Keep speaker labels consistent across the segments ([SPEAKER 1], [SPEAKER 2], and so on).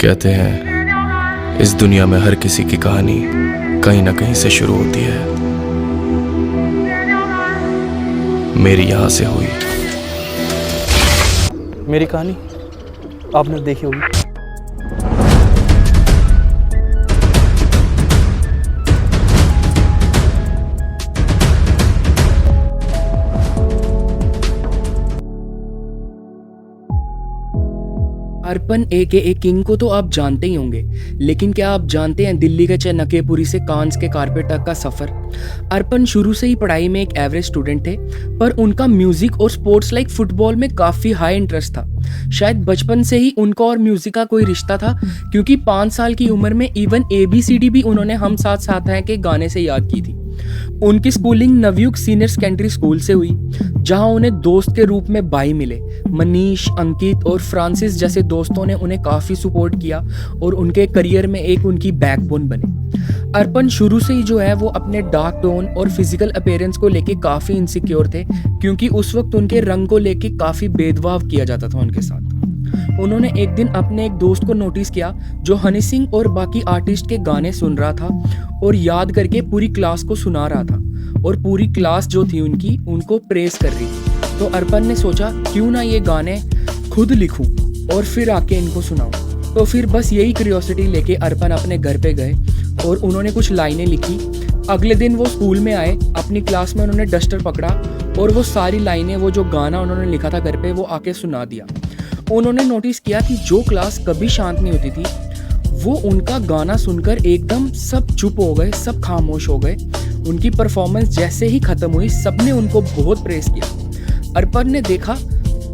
[SPEAKER 1] कहते हैं इस दुनिया में हर किसी की कहानी कहीं ना कहीं से शुरू होती है। मेरी यहाँ से हुई।
[SPEAKER 2] मेरी कहानी आपने देखी होगी।
[SPEAKER 3] अर्पण ए किंग को तो आप जानते ही होंगे, लेकिन क्या आप जानते हैं दिल्ली के चाणक्यपुरी से कांस के कारपेट तक का सफ़र। अर्पण शुरू से ही पढ़ाई में एक एवरेज स्टूडेंट थे, पर उनका म्यूजिक और स्पोर्ट्स लाइक फुटबॉल में काफ़ी हाई इंटरेस्ट था। शायद बचपन से ही उनका और म्यूजिक का कोई रिश्ता था, क्योंकि 5 साल की उम्र में इवन ABCD भी उन्होंने हम साथ साथ हैं के गाने से याद की थी। उनकी schooling Navyug senior secondary school से हुई, जहां उन्हें दोस्त के रूप में भाई मिले। मनीष, अंकित और फ्रांसिस जैसे दोस्तों ने उन्हें काफ़ी सपोर्ट किया और उनके करियर में एक उनकी बैकबोन बने। अर्पण शुरू से ही जो है वो अपने डार्क टोन और फिजिकल अपीयरेंस को लेके काफ़ी इनसिक्योर थे, क्योंकि उस वक्त उनके रंग को लेके काफ़ी भेदभाव किया जाता था उनके साथ। उन्होंने एक दिन अपने एक दोस्त को नोटिस किया जो हनी सिंह और बाकी आर्टिस्ट के गाने सुन रहा था और याद करके पूरी क्लास को सुना रहा था, और पूरी क्लास जो थी उनकी उनको प्रेज कर रही थी। तो अर्पण ने सोचा क्यों ना ये गाने खुद लिखूं और फिर आके इनको सुनाऊं। तो फिर बस यही क्यूरियोसिटी लेके अर्पण अपने घर पे गए और उन्होंने कुछ लाइनें लिखी। अगले दिन वो स्कूल में आए, अपनी क्लास में उन्होंने डस्टर पकड़ा और वो सारी लाइनें, वो जो गाना उन्होंने लिखा था घर पे, वो आके सुना दिया। उन्होंने नोटिस किया कि जो क्लास कभी शांत नहीं होती थी, वो उनका गाना सुनकर एकदम सब चुप हो गए, सब खामोश हो गए। उनकी परफॉर्मेंस जैसे ही खत्म हुई, सबने उनको बहुत प्रेस किया। अर्पण ने देखा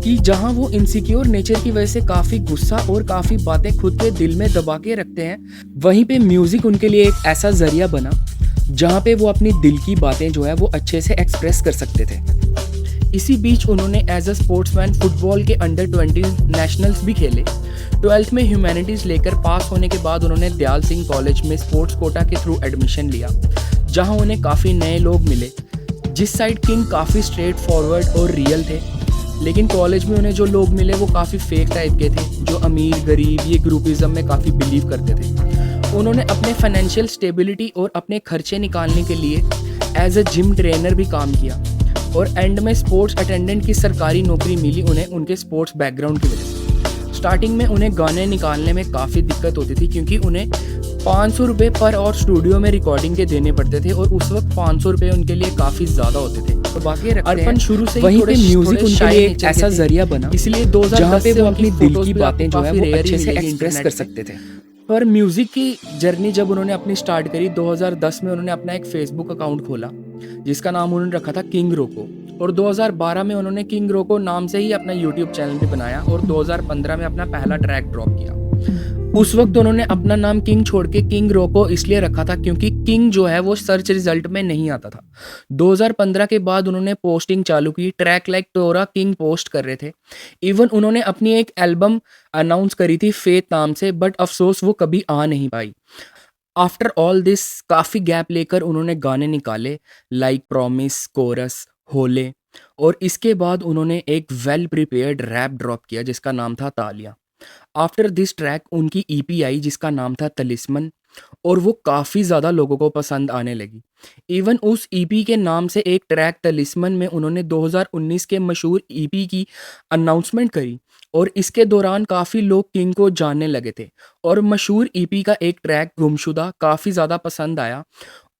[SPEAKER 3] कि जहां वो इनसिक्योर नेचर की वजह से काफ़ी गुस्सा और काफ़ी बातें खुद के दिल में दबा के रखते हैं, वहीं पे म्यूज़िक उनके लिए एक ऐसा जरिया बना जहां पे वो अपनी दिल की बातें जो है वो अच्छे से एक्सप्रेस कर सकते थे। इसी बीच उन्होंने एज अ स्पोर्ट्समैन फुटबॉल के अंडर-20 नेशनल्स भी खेले। 12th में ह्यूमैनिटीज़ लेकर पास होने के बाद उन्होंने दयाल सिंह कॉलेज में स्पोर्ट्स कोटा के थ्रू एडमिशन लिया, जहां उन्हें काफ़ी नए लोग मिले। जिस साइड किंग काफ़ी स्ट्रेट फॉरवर्ड और रियल थे, लेकिन कॉलेज में उन्हें जो लोग मिले वो काफ़ी फेक टाइप के थे, जो अमीर गरीब ये ग्रुपिज़म में काफ़ी बिलीव करते थे। उन्होंने अपने फाइनेंशियल स्टेबिलिटी और अपने खर्चे निकालने के लिए एज अ जिम ट्रेनर भी काम किया, और एंड में स्पोर्ट्स अटेंडेंट की सरकारी नौकरी मिली उन्हें उनके स्पोर्ट्स बैकग्राउंड की वजह से। स्टार्टिंग में उन्हें गाने निकालने में काफ़ी दिक्कत होती थी, क्योंकि उन्हें 500 रुपये पर और स्टूडियो में रिकॉर्डिंग के देने पड़ते थे, और उस वक्त 500 रुपये उनके लिए काफ़ी ज़्यादा होते थे। तो बाकी अर्पण शुरू से ही थोड़े म्यूजिक उनके लिए एक ऐसा जरिया बना, इसलिए 2010 से वो अपनी दिल की बातें जो है वो अच्छे से एक्सप्रेस कर सकते थे। पर म्यूज़िक की जर्नी जब उन्होंने अपनी स्टार्ट करी, 2010 में उन्होंने अपना एक फेसबुक अकाउंट खोला जिसका नाम उन्होंने रखा था किंग रोको, और 2012 में उन्होंने किंग रोको नाम से ही अपना यूट्यूब चैनल भी बनाया, और 2015 में अपना पहला ट्रैक ड्रॉप किया। उस वक्त उन्होंने अपना नाम किंग छोड़ के किंग रोको इसलिए रखा था क्योंकि किंग जो है वो सर्च रिजल्ट में नहीं आता था। 2015 के बाद उन्होंने पोस्टिंग चालू की, ट्रैक लाइक टोरा किंग पोस्ट कर रहे थे। इवन उन्होंने अपनी एक एल्बम अनाउंस करी थी फेथ नाम से, बट अफसोस वो कभी आ नहीं पाई। आफ्टर ऑल दिस काफ़ी गैप लेकर उन्होंने गाने निकाले लाइक प्रॉमिस, कोरस, होले, और इसके बाद उन्होंने एक वेल प्रिपेयर्ड रैप ड्रॉप किया जिसका नाम था तालियां। आफ्टर दिस ट्रैक उनकी EP आई जिसका नाम था तलिस्मन, और वो काफ़ी ज़्यादा लोगों को पसंद आने लगी। इवन उस EP के नाम से एक ट्रैक तलिस्मन में उन्होंने 2019 के मशहूर EP की अनाउंसमेंट करी, और इसके दौरान काफ़ी लोग किंग को जानने लगे थे, और मशहूर EP का एक ट्रैक गुमशुदा काफ़ी ज़्यादा पसंद आया,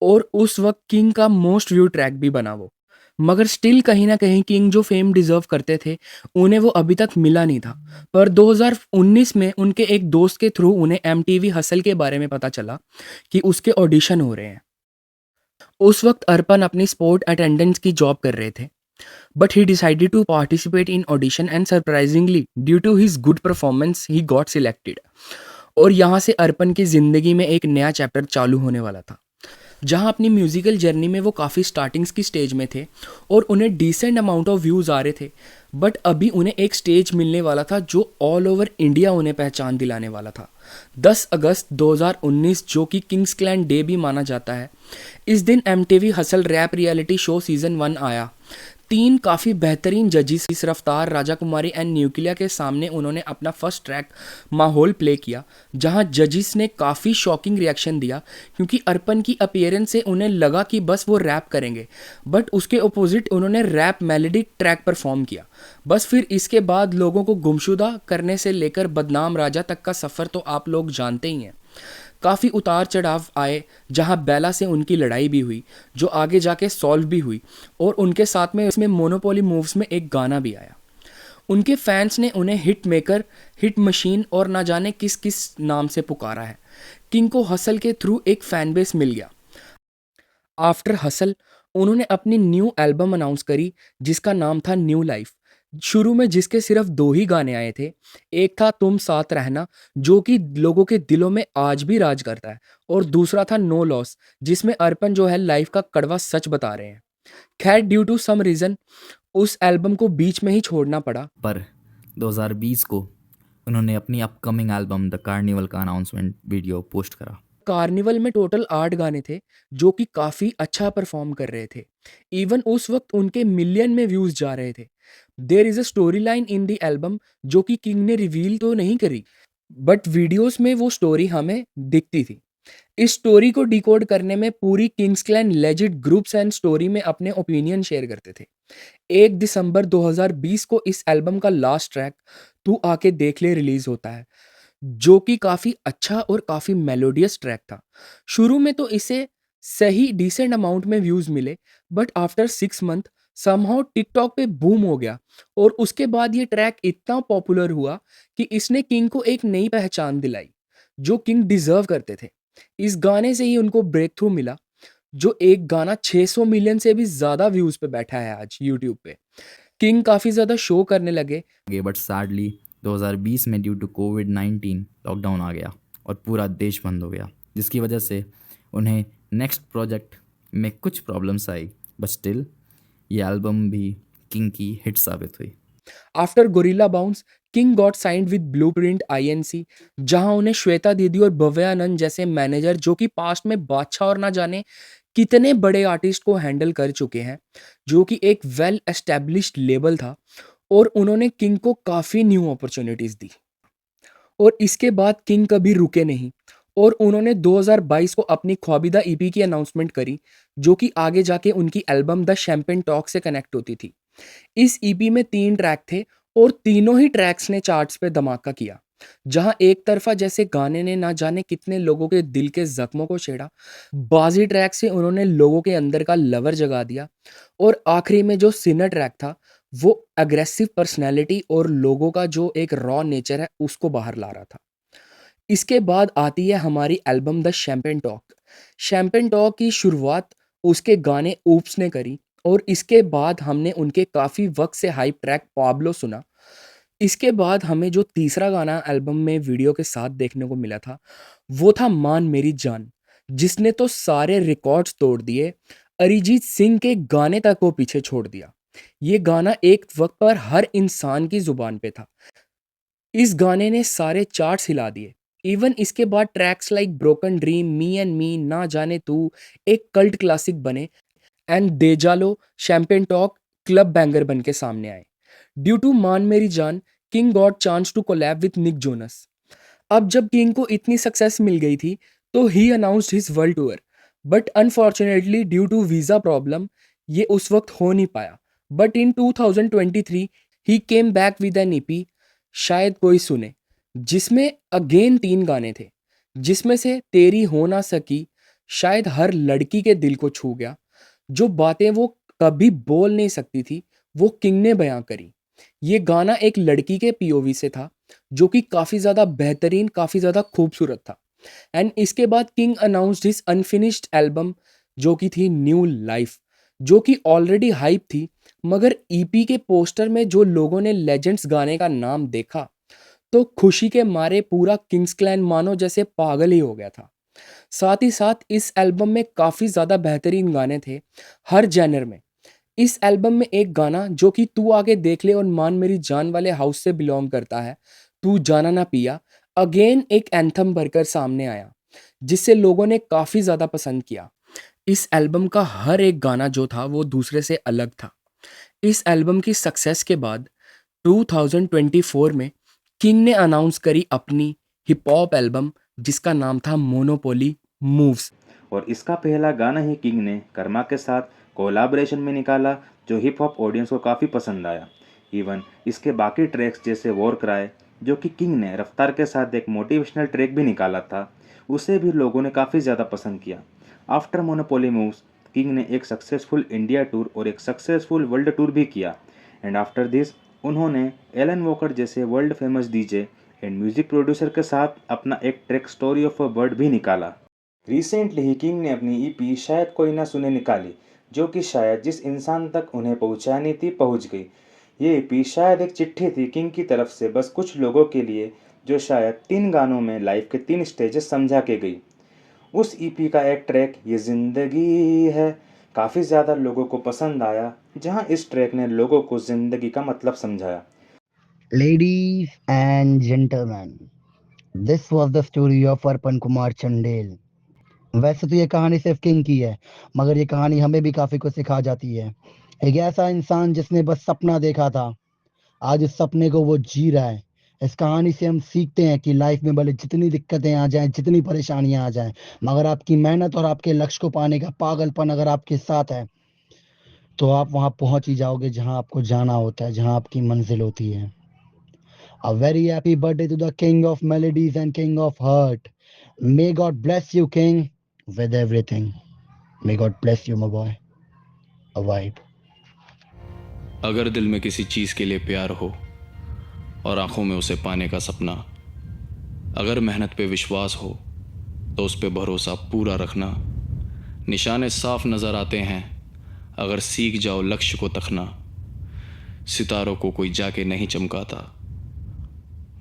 [SPEAKER 3] और उस वक्त किंग का मोस्ट व्यू ट्रैक भी बना वो। मगर स्टिल कहीं ना कहीं किंग जो फेम डिज़र्व करते थे उन्हें वो अभी तक मिला नहीं था। पर 2019 में उनके एक दोस्त के थ्रू उन्हें MTV हसल के बारे में पता चला कि उसके ऑडिशन हो रहे हैं। उस वक्त अर्पण अपनी स्पोर्ट अटेंडेंस की जॉब कर रहे थे, but he decided to participate in audition and surprisingly due to his good performance he got selected. और यहाँ से अर्पण की ज़िंदगी में एक नया चैप्टर चालू होने वाला था, जहां अपनी म्यूज़िकल जर्नी में वो काफ़ी स्टार्टिंग्स की स्टेज में थे और उन्हें डिसेंट अमाउंट ऑफ व्यूज़ आ रहे थे, बट अभी उन्हें एक स्टेज मिलने वाला था जो ऑल ओवर इंडिया उन्हें पहचान दिलाने वाला था। 10 अगस्त 2019 जो कि किंग्स क्लैन डे भी माना जाता है, इस दिन MTV Hustle rap reality show season 1 आया। तीन काफ़ी बेहतरीन जजिस इस रफ्तार, राजा कुमारी एंड न्यूक्लिया के सामने उन्होंने अपना फर्स्ट ट्रैक माहौल प्ले किया, जहां जजिस ने काफ़ी शॉकिंग रिएक्शन दिया क्योंकि अर्पण की अपीयरेंस से उन्हें लगा कि बस वो रैप करेंगे, बट उसके अपोजिट उन्होंने रैप मेलोडी ट्रैक परफॉर्म किया। बस फिर इसके बाद लोगों को गुमशुदा करने से लेकर बदनाम राजा तक का सफ़र तो आप लोग जानते ही हैं। काफ़ी उतार चढ़ाव आए, जहां बेला से उनकी लड़ाई भी हुई जो आगे जाके सॉल्व भी हुई, और उनके साथ में इसमें मोनोपोली मूव्स में एक गाना भी आया। उनके फैंस ने उन्हें हिट मेकर, हिट मशीन और ना जाने किस किस नाम से पुकारा है। किंग को हसल के थ्रू एक फैन बेस मिल गया। आफ्टर हसल उन्होंने अपनी न्यू एल्बम अनाउंस करी जिसका नाम था न्यू लाइफ। शुरू में जिसके सिर्फ 2 ही गाने आए थे, एक था तुम साथ रहना जो कि लोगों के दिलों में आज भी राज करता है, और दूसरा था नो लॉस जिसमें अर्पण जो है लाइफ का कड़वा सच बता रहे हैं। खैर ड्यू टू सम रीज़न उस एल्बम को बीच में ही छोड़ना पड़ा।
[SPEAKER 4] पर 2020 को उन्होंने अपनी अपकमिंग एल्बम द कार्निवल का अनाउंसमेंट वीडियो पोस्ट करा।
[SPEAKER 3] कार्निवल में टोटल 8 गाने थे जो कि काफ़ी अच्छा परफॉर्म कर रहे थे। इवन उस वक्त उनके मिलियन में व्यूज़ जा रहे थे। There is a story line in the album जो कि किंग ने रिवील तो नहीं करी, बट वीडियोस में वो स्टोरी हमें दिखती थी। इस स्टोरी को डिकोड करने में पूरी Kings clan legit groups and story में अपने ओपिनियन शेयर करते थे। 1 दिसंबर 2020 को इस एल्बम का लास्ट ट्रैक तू आके देख ले रिलीज होता है, जो कि काफ़ी अच्छा और काफ़ी मेलोडियस ट्रैक था। शुरू में तो इसे सही डिसेंट अमाउंट में व्यूज़ मिले, but after 6 month somehow TikTok पे बूम हो गया, और उसके बाद ये ट्रैक इतना पॉपुलर हुआ कि इसने किंग को एक नई पहचान दिलाई जो किंग डिजर्व करते थे। इस गाने से ही उनको ब्रेक थ्रू मिला, जो एक गाना 600 मिलियन से भी ज़्यादा व्यूज़ पे बैठा है आज यूट्यूब पे। किंग काफ़ी ज़्यादा शो करने लगे।
[SPEAKER 4] बट सैडली 2020 में ड्यू टू कोविड-19 लॉकडाउन आ गया और पूरा देश बंद हो गया, जिसकी वजह से उन्हें नेक्स्ट प्रोजेक्ट में कुछ प्रॉब्लम्स आई, बट स्टिल ये एल्बम भी किंग की हिट साबित हुई।
[SPEAKER 3] After gorilla bounce king got signed with blueprint INC, जहां उन्हें श्वेता दीदी और भव्य आनंद जैसे मैनेजर जो कि पास्ट में बादशाह और ना जाने कितने बड़े आर्टिस्ट को हैंडल कर चुके हैं, जो कि एक वेल एस्टेब्लिश्ड लेबल था, और उन्होंने किंग को काफ़ी न्यू अपॉर्चुनिटीज़ दी। और इसके बाद किंग कभी रुके नहीं, और उन्होंने 2022 को अपनी ख्वाबिदा ईपी की अनाउंसमेंट करी जो कि आगे जाके उनकी एल्बम द शैम्पेन टॉक से कनेक्ट होती थी। इस ईपी में 3 ट्रैक थे और तीनों ही ट्रैक्स ने चार्ट्स पे धमाका किया। जहां एक तरफा जैसे गाने ने ना जाने कितने लोगों के दिल के जख्मों को छेड़ा, बाजी ट्रैक से उन्होंने लोगों के अंदर का लवर जगा दिया, और आखिरी में जो सिनर ट्रैक था वो अग्रेसिव पर्सनैलिटी और लोगों का जो एक रॉ नेचर है उसको बाहर ला रहा था। इसके बाद आती है हमारी album the champagne talk. Champagne talk की शुरुआत उसके गाने ऊप्स ने करी, और इसके बाद हमने उनके काफ़ी वक्त से हाइप ट्रैक पाब्लो सुना। इसके बाद हमें जो तीसरा गाना एल्बम में वीडियो के साथ देखने को मिला था वो था मान मेरी जान, जिसने तो सारे रिकॉर्ड्स तोड़ दिए। अरिजीत सिंह के गाने तक को पीछे छोड़ दिया। ये गाना एक वक्त पर हर इंसान की जुबान पे था। इस गाने ने सारे चार्ट्स हिला दिए। इवन इसके बाद tracks like broken dream, me and me, ना जाने तू एक कल्ट क्लासिक बने, and Dejalo, champagne talk club banger बन के सामने आए। ड्यू टू मान मेरी जान King got chance to collab with Nick Jonas. अब जब किंग को इतनी सक्सेस मिल गई थी तो ही announced his world tour, but unfortunately due to visa problem ये उस वक्त हो नहीं पाया। बट इन 2023 ही came back with an EP शायद कोई सुने, जिसमें अगेन 3 गाने थे, जिसमें से तेरी हो ना सकी शायद हर लड़की के दिल को छू गया। जो बातें वो कभी बोल नहीं सकती थी वो किंग ने बयां करी। ये गाना एक लड़की के पीओवी से था जो कि काफ़ी ज़्यादा बेहतरीन, काफ़ी ज़्यादा खूबसूरत था। एंड इसके बाद king announced his unfinished album जो कि थी न्यू लाइफ, जो कि ऑलरेडी हाइप थी, मगर ईपी के पोस्टर में जो लोगों ने लेजेंड्स गाने का नाम देखा तो खुशी के मारे पूरा किंग्स क्लैन मानो जैसे पागल ही हो गया था। साथ ही साथ इस एल्बम में काफ़ी ज़्यादा बेहतरीन गाने थे हर जैनर में। इस एल्बम में एक गाना जो कि तू आगे देख ले और मान मेरी जान वाले हाउस से बिलोंग करता है, तू जाना ना पिया, अगेन एक एंथम बनकर सामने आया जिससे लोगों ने काफ़ी ज़्यादा पसंद किया। इस एल्बम का हर एक गाना जो था वो दूसरे से अलग था। इस एल्बम की सक्सेस के बाद 2024 में किंग ने अनाउंस करी अपनी हिप हॉप एल्बम जिसका नाम था मोनोपोली मूव्स।
[SPEAKER 5] और इसका पहला गाना ही किंग ने कर्मा के साथ कोलैबोरेशन में निकाला जो हिप हॉप ऑडियंस को काफ़ी पसंद आया। इवन इसके बाकी ट्रैक्स जैसे वॉर क्राई जो कि किंग ने रफ्तार के साथ एक मोटिवेशनल ट्रैक भी निकाला था, उसे भी लोगों ने काफ़ी ज़्यादा पसंद किया। आफ्टर मोनोपोली मूव्स किंग ने एक सक्सेसफुल इंडिया टूर और एक सक्सेसफुल वर्ल्ड टूर भी किया। एंड आफ्टर दिस उन्होंने एलन वॉकर जैसे world famous DJ and music producer के साथ अपना एक track story of a bird भी निकाला। रिसेंटली ही किंग ने अपनी ईपी शायद कोई ना सुने निकाली जो कि शायद जिस इंसान तक उन्हें पहुंचानी थी पहुंच गई। ये ईपी शायद एक चिट्ठी थी किंग की तरफ से बस कुछ लोगों के लिए जो शायद 3 गानों में लाइफ के 3 स्टेजेस समझा के गई। उस ईपी का एक ट्रैक ये ज़िंदगी है काफ़ी ज़्यादा लोगों को पसंद आया, जहां इस ट्रैक ने लोगों को ज़िंदगी का मतलब समझाया।
[SPEAKER 6] Ladies and gentlemen, this was the story of अर्पण कुमार चंडेल। वैसे तो ये कहानी सिर्फ किंग की है, मगर ये कहानी हमें भी काफ़ी कुछ सिखा जाती है। एक ऐसा इंसान जिसने बस सपना देखा था, आज उस सपने को वो जी रहा है। इस कहानी से हम सीखते हैं कि लाइफ में भले जितनी दिक्कतें आ जाएं, जितनी परेशानियां आ जाएं, मगर आपकी मेहनत और आपके लक्ष्य को पाने का पागलपन अगर आपके साथ है, तो आप वहाँ पहुँच ही जाओगे जहाँ आपको जाना होता है, जहाँ आपकी मंजिल होती है। A very happy birthday to the king of melodies and king of heart. May God bless you, king, with everything. May God bless you, my boy. A vibe.
[SPEAKER 1] अगर दिल में किसी चीज़ के लिए प्यार हो और आंखों में उसे पाने का सपना, अगर मेहनत पे विश्वास हो तो उस पे भरोसा पूरा रखना। निशाने साफ नज़र आते हैं अगर सीख जाओ लक्ष्य को तकना। सितारों को कोई जाके नहीं चमकाता,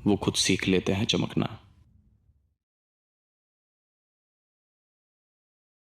[SPEAKER 1] वो खुद सीख लेते हैं चमकना।